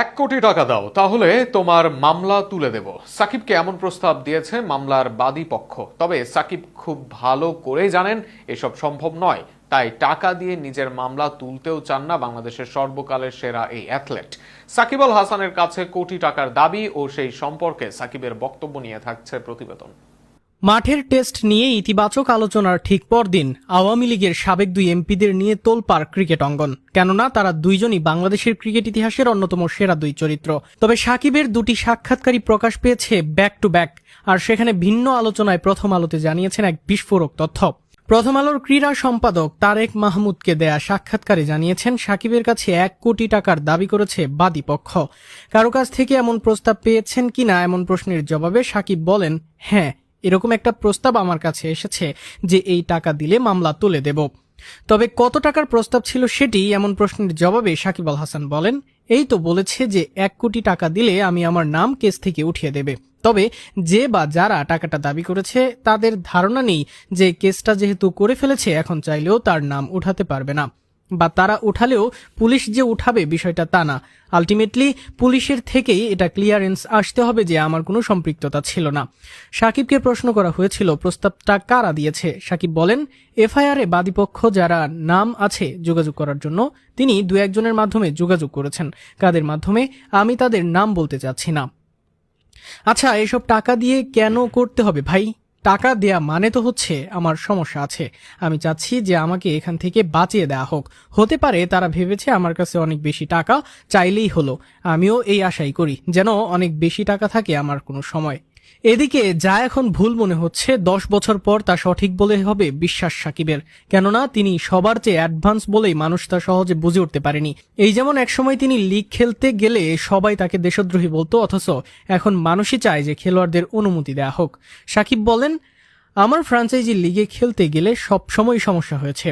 1 কোটি টাকা দাও তাহলে তোমার মামলা তুলে দেব। সাকিবকে এমন প্রস্তাব দিয়েছে মামলার বাদী পক্ষ। তবে সাকিব খুব ভালো করে জানেন এসব সম্ভব নয়, তাই টাকা দিয়ে নিজের মামলা তুলতেও চান না বাংলাদেশের সর্বকালের সেরা এই অ্যাথলেট। সাকিব আল হাসানের কাছে কোটি টাকার দাবি ও সেই সম্পর্কে সাকিবের বক্তব্য নিয়ে থাকছে প্রতিবেদন। মাঠের টেস্ট নিয়ে ইতিবাচক আলোচনার ঠিক পরদিন আওয়ামী লীগের সাবেক 2 এমপিদের নিয়ে তোলপাড় ক্রিকেট অঙ্গন। কেননা তারা দুইজনই বাংলাদেশের ক্রিকেট ইতিহাসের অন্যতম সেরা 2 চরিত্র। তবে সাকিবের 2টি সাক্ষাৎকারই প্রকাশ পেয়েছে ব্যাক টু ব্যাক, আর সেখানে ভিন্ন আলোচনায় প্রথম আলোতে জানিয়েছেন এক বিস্ফোরক তথ্য। প্রথম আলোর ক্রীড়া সম্পাদক তারেক মাহমুদকে দেয়া সাক্ষাৎকারে জানিয়েছেন সাকিবের কাছে 1 কোটি টাকার দাবি করেছে বাদী পক্ষ। কারো কাছ থেকে এমন প্রস্তাব পেয়েছেন কিনা এমন প্রশ্নের জবাবে সাকিব বলেন, হ্যাঁ, এরকম একটা প্রস্তাব আমার কাছে এসেছে যে এই টাকা দিলে মামলা তুলে দেব। তবে কত টাকার প্রস্তাব ছিল সেটি এমন প্রশ্নের জবাবে সাকিব আল হাসান বলেন, এই তো বলেছে যে 1 কোটি টাকা দিলে আমি আমার নাম কেস থেকে উঠিয়ে দেবে। তবে যে বা যারা টাকাটা দাবি করেছে তাদের ধারণা নেই যে কেসটা যেহেতু করে ফেলেছে এখন চাইলেও তার নাম উঠাতে পারবে না, বা তারা উঠালেও পুলিশ যে উঠাবে বিষয়টা তা না। আলটিমেটলি পুলিশের থেকেই এটা ক্লিয়ারেন্স আসতে হবে যে আমার কোনো সম্পৃক্ততা ছিল না। সাকিবকে প্রশ্ন করা হয়েছিল প্রস্তাবটা কারা দিয়েছে। সাকিব বলেন, এফআইআরে বাদীপক্ষ যারা নাম আছে যোগাযোগ করার জন্য তিনি 2-1 জনের মাধ্যমে যোগাযোগ করেছেন। কাদের মাধ্যমে আমি তাদের নাম বলতে চাচ্ছি না। আচ্ছা, এসব টাকা দিয়ে কেন করতে হবে ভাই? টাকা দেয়া মানে তো হচ্ছে আমার সমস্যা আছে, আমি চাচ্ছি যে আমাকে এখান থেকে বাঁচিয়ে দেয়া হোক। হতে পারে তারা ভেবেছে আমার কাছে অনেক বেশি টাকা, চাইলেই হলো। আমিও এই আশাই করি যেন অনেক বেশি টাকা থাকে আমার কোনো সময়। এদিকে যা এখন ভুল মনে হচ্ছে 10 বছর পর তা সঠিক বলে হবে বিশ্বাস সাকিবের। কেননা তিনি সবার চেয়ে অ্যাডভান্স বলেই মানুষ তা সহজে বুঝে উঠতে পারেনি। এই যেমন একসময় তিনি লিগ খেলতে গেলে সবাই তাকে দেশদ্রোহী বলতো, অথচ এখন মানুষই চায় যে খেলোয়াড়দের অনুমতি দেয়া হোক। সাকিব বলেন, আমার ফ্র্যাঞ্চাইজি লিগে খেলতে গেলে সব সময় সমস্যা হয়েছে।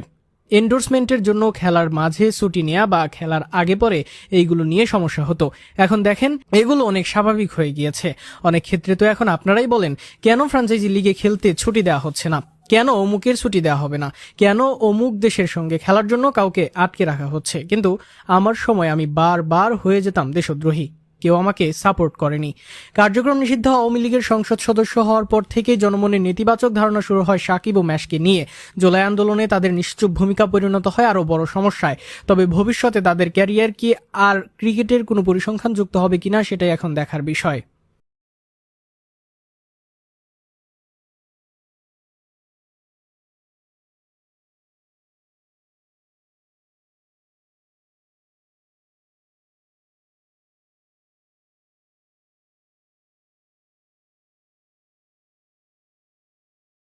এন্ডোর্সমেন্টের জন্য খেলার মাঝে ছুটি নেওয়া বা খেলার আগে পরে এইগুলো নিয়ে সমস্যা হতো। এখন দেখেন এগুলো অনেক স্বাভাবিক হয়ে গিয়েছে। অনেক ক্ষেত্রে তো এখন আপনারাই বলেন কেন ফ্র্যাঞ্চাইজি লিগে খেলতে ছুটি দেওয়া হচ্ছে না, কেন অমুকের ছুটি দেওয়া হবে না, কেন অমুক দেশের সঙ্গে খেলার জন্য কাউকে আটকে রাখা হচ্ছে। কিন্তু আমার সময় আমি বারবার হয়ে যেতাম দেশদ্রোহী, কেউ আমাকে সাপোর্ট করেনি। কার্যক্রম নিষিদ্ধ আওয়ামী লীগের সংসদ সদস্য হওয়ার পর থেকেই জনমনে নেতিবাচক ধারণা শুরু হয় সাকিব ও ম্যাশকে নিয়ে। জুলাই আন্দোলনে তাদের নিশ্চুপ ভূমিকা পরিণত হয় আরও বড় সমস্যায়। তবে ভবিষ্যতে তাদের ক্যারিয়ার কি আর ক্রিকেটের কোনো পরিসংখ্যান যুক্ত হবে কিনা সেটাই এখন দেখার বিষয়।